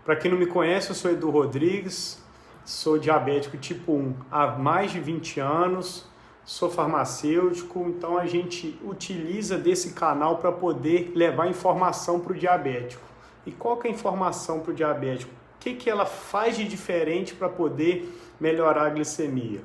Para quem não me conhece, eu sou Edu Rodrigues, sou diabético tipo 1 há mais de 20 anos, sou farmacêutico, então a gente utiliza desse canal para poder levar informação para o diabético. E qual que é a informação para o diabético? O que ela faz de diferente para poder melhorar a glicemia?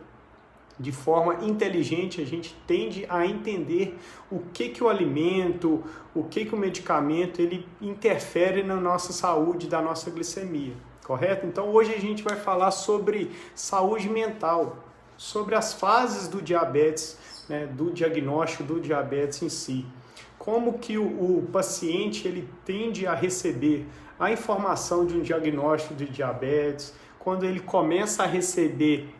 De forma inteligente, a gente tende a entender o que o alimento, o que o medicamento, ele interfere na nossa saúde, da nossa glicemia, correto? Então hoje a gente vai falar sobre saúde mental, sobre as fases do diabetes, né, do diagnóstico do diabetes em si. Como que o paciente ele tende a receber a informação de um diagnóstico de diabetes, quando ele começa a receber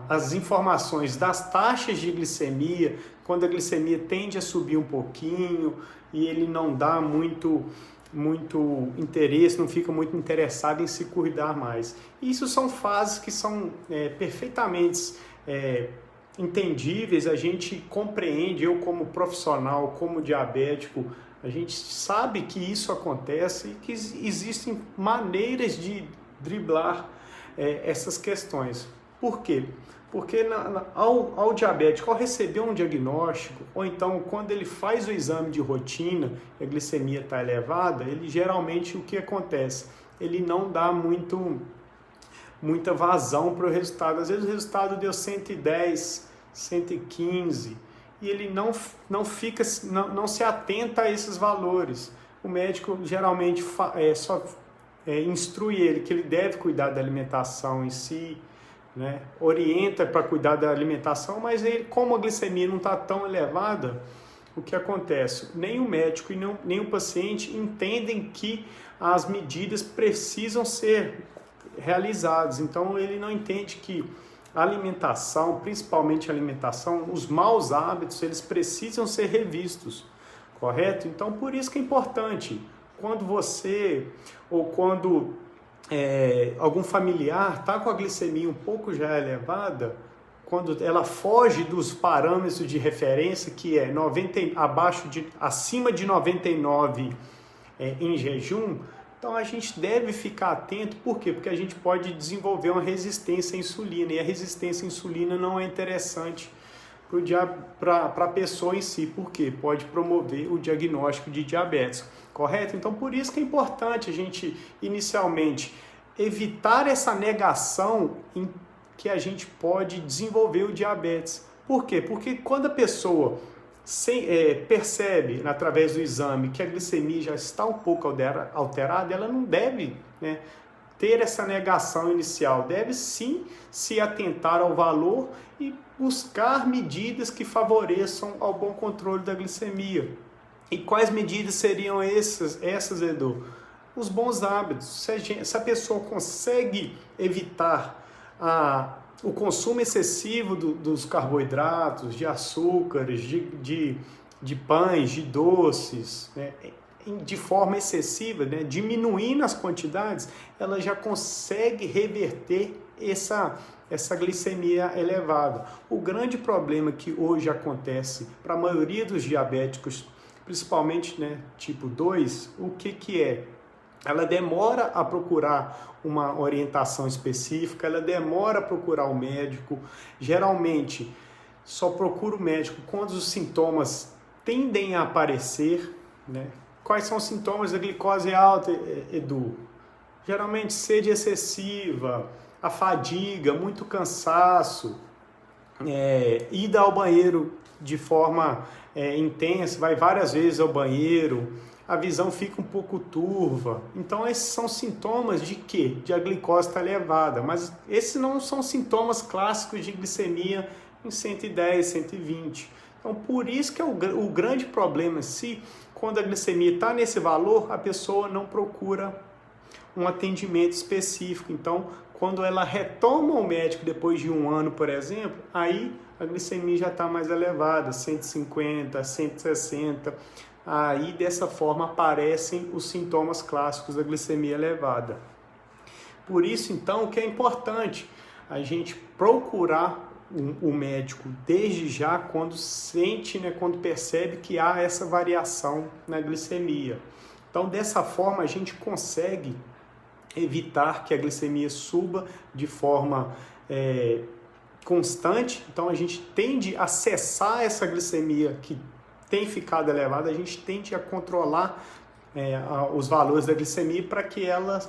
as informações das taxas de glicemia, quando a glicemia tende a subir um pouquinho e ele não dá muito interesse, não fica muito interessado em se cuidar mais. Isso são fases que são perfeitamente entendíveis, a gente compreende, eu como profissional, como diabético, a gente sabe que isso acontece e que existem maneiras de driblar essas questões. Por quê? Porque ao diabético, ao receber um diagnóstico, ou então quando ele faz o exame de rotina e a glicemia está elevada, ele geralmente o que acontece? Ele não dá muita vazão para o resultado. Às vezes o resultado deu 110, 115 e ele não se atenta a esses valores. O médico geralmente só instrui ele que ele deve cuidar da alimentação em si, né? Orienta para cuidar da alimentação, mas ele, como a glicemia não está tão elevada, o que acontece? Nem o médico e nem o paciente entendem que as medidas precisam ser realizadas. Então ele não entende que a alimentação, principalmente a alimentação, os maus hábitos, eles precisam ser revistos, correto? Então por isso que é importante, quando você ou quando algum familiar está com a glicemia um pouco já elevada, quando ela foge dos parâmetros de referência, que é acima de 99 em jejum, então a gente deve ficar atento. Por quê? Porque a gente pode desenvolver uma resistência à insulina, e a resistência à insulina não é interessante para a pessoa em si. Por quê? Pode promover o diagnóstico de diabetes, correto? Então por isso que é importante a gente inicialmente evitar essa negação em que a gente pode desenvolver o diabetes. Por quê? Porque quando a pessoa percebe, através do exame, que a glicemia já está um pouco alterada, ela não deve, né, ter essa negação inicial. Deve sim se atentar ao valor e buscar medidas que favoreçam ao bom controle da glicemia. E quais medidas seriam essas, Edu? Os bons hábitos. Se a pessoa consegue evitar o consumo excessivo dos carboidratos, de açúcares, de pães, de doces, né, de forma excessiva, né, diminuindo as quantidades, ela já consegue reverter essa glicemia elevada. O grande problema que hoje acontece para a maioria dos diabéticos, principalmente, né, tipo 2, o que é? Ela demora a procurar uma orientação específica, ela demora a procurar o médico. Geralmente, só procura o médico quando os sintomas tendem a aparecer, né? Quais são os sintomas da glicose alta, Edu? Geralmente, sede excessiva, a fadiga, muito cansaço, ida ao banheiro de forma intensa, vai várias vezes ao banheiro, a visão fica um pouco turva. Então esses são sintomas de quê? De a glicose estar elevada, mas esses não são sintomas clássicos de glicemia em 110, 120. Então por isso que é o grande problema, se quando a glicemia está nesse valor, a pessoa não procura um atendimento específico. Então quando ela retoma o médico depois de um ano, por exemplo, aí a glicemia já está mais elevada, 150, 160. Aí dessa forma aparecem os sintomas clássicos da glicemia elevada. Por isso então que é importante a gente procurar o médico desde já quando sente, né, quando percebe que há essa variação na glicemia. Então, dessa forma, a gente consegue evitar que a glicemia suba de forma constante. Então, a gente tende a cessar essa glicemia que tem ficado elevada, a gente tende a controlar os valores da glicemia para que ela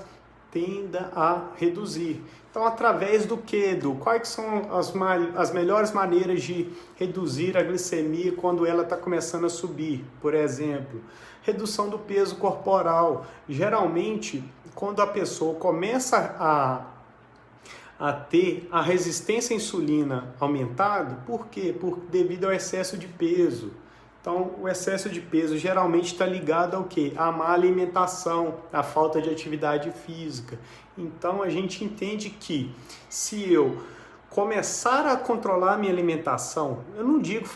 tenda a reduzir. Então, através do quê, Edu? Quais são as melhores maneiras de reduzir a glicemia quando ela está começando a subir? Por exemplo, redução do peso corporal. Geralmente, quando a pessoa começa a ter a resistência à insulina aumentada, por quê? Devido ao excesso de peso. Então, o excesso de peso geralmente está ligado ao quê? À má alimentação, à falta de atividade física. Então, a gente entende que se eu começar a controlar a minha alimentação, eu não digo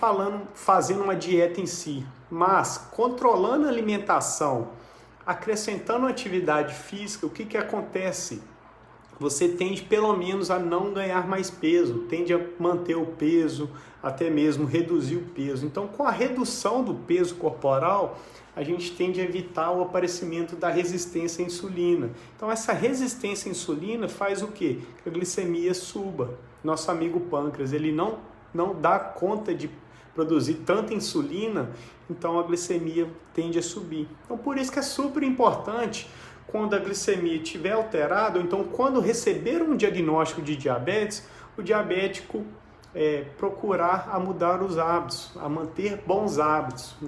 fazendo uma dieta em si, mas controlando a alimentação, acrescentando atividade física, o que acontece? Você tende pelo menos a não ganhar mais peso, tende a manter o peso, até mesmo reduzir o peso. Então, com a redução do peso corporal, a gente tende a evitar o aparecimento da resistência à insulina. Então, essa resistência à insulina faz o quê? Que a glicemia suba. Nosso amigo pâncreas, ele não dá conta de produzir tanta insulina, então a glicemia tende a subir. Então, por isso que é super importante, quando a glicemia estiver alterada, ou então quando receber um diagnóstico de diabetes, o diabético procurar a mudar os hábitos, a manter bons hábitos.